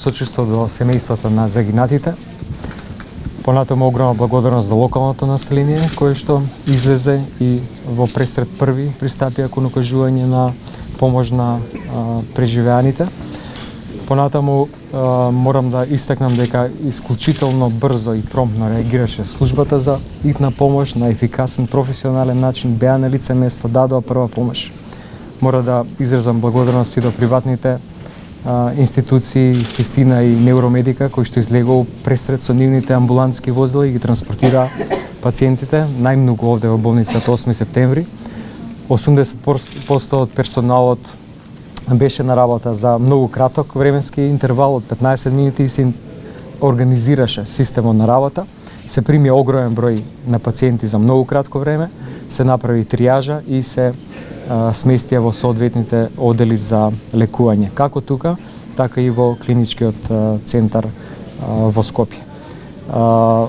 Сочувство до семејството на загинатите. Понатаму огромна благодарност за локалното население кое што излезе и во пресред први пристапија кон укажување на помош на преживеаните. Понатаму морам да истакнам дека исклучително брзо и промптно реагираше службата за итна помош на ефикасен професионален начин, беа на лице место, дадоа прва помош. Мора да изразам благодарност и до приватните институции, Систина и Невромедика, кои што излегува пресред со нивните амбулантски возила и ги транспортираа пациентите, најмногу овде во болницата 8 септември. 80% од персоналот беше на работа за многу краток временски интервал од 15 минути и се организираше системот на работа. Се прими огромен број на пациенти за многу кратко време, се направи триажа и се сместија во соодветните одели за лекување, како тука, така и во клиничкиот центар во Скопје. Во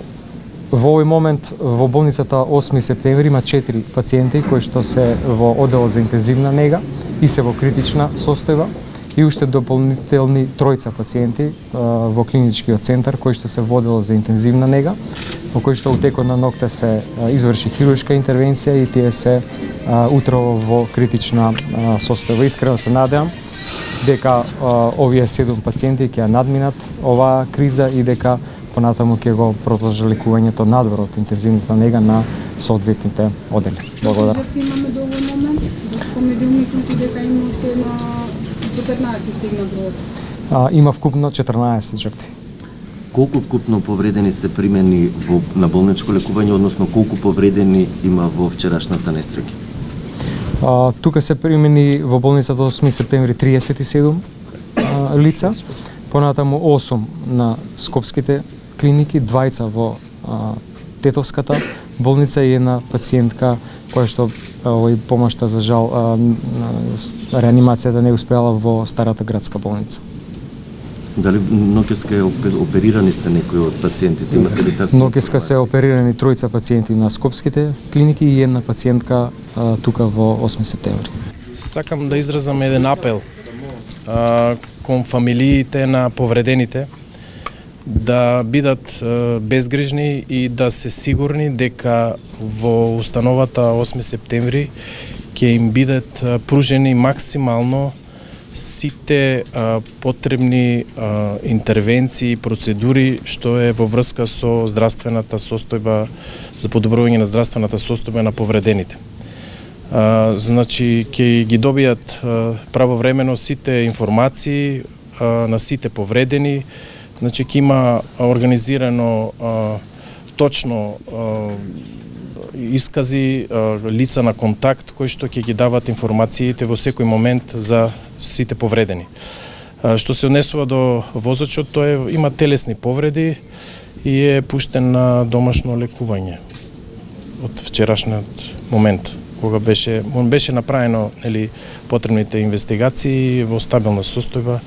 овој момент во болницата 8 септември има 4 пациенти кои што се во оделот за интензивна нега и се во критична состојба и уште дополнителни тројца пациенти во клиничкиот центар кои што се во оделот за интензивна нега, во кој што утекот на ноќта се изврши хируршка интервенција и тие се утрово во критична состојба. Искрено се надевам дека овие 7 пациенти ќе надминат оваа криза и дека понатаму ќе го продолжи лекувањето надвор од интензивната нега на соодветните одели. Благодарам. Имаме до овој момент, помедилникот дека има уште до 15 стигна бројот. Има вкупно 14 жртви. Колку вкупно повредени се примени на болничко лекување, односно колку повредени има во вчерашната несреќа? Тука се примени во болницата 8 септември 37 лица, понатаму 8 на скопските клиники, 2 во Тетовската болница и една пациентка која што овој помошта за жал реанимацијата не успеала во Старата градска болница. Дали ноќеска е оперирани се некои од пациентите? Имате ли така? Ноќеска се оперирани 3 пациенти на скопските клиники и една пациентка тука во 8 септември. Сакам да изразам еден апел кон фамилиите на повредените да бидат безгрижни и да се сигурни дека во установата 8 септември ќе им бидат пружени максимално сите потребни интервенции и процедури што е во врска со здравствената состојба, за подобрување на здравствената состојба на повредените. Значи, ќе ги добијат правовремено сите информации на сите повредени, значи ќе има организирано точно искази, лица на контакт кои што ќе ги дават информациите во секој момент за сите повредени. Што се однесува до возачот, тој има телесни повреди и е пуштен на домашно лекување од вчерашниот момент, кога беше направено потребните инвестигации во стабилна состојба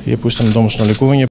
и е пуштен на домашно лекување.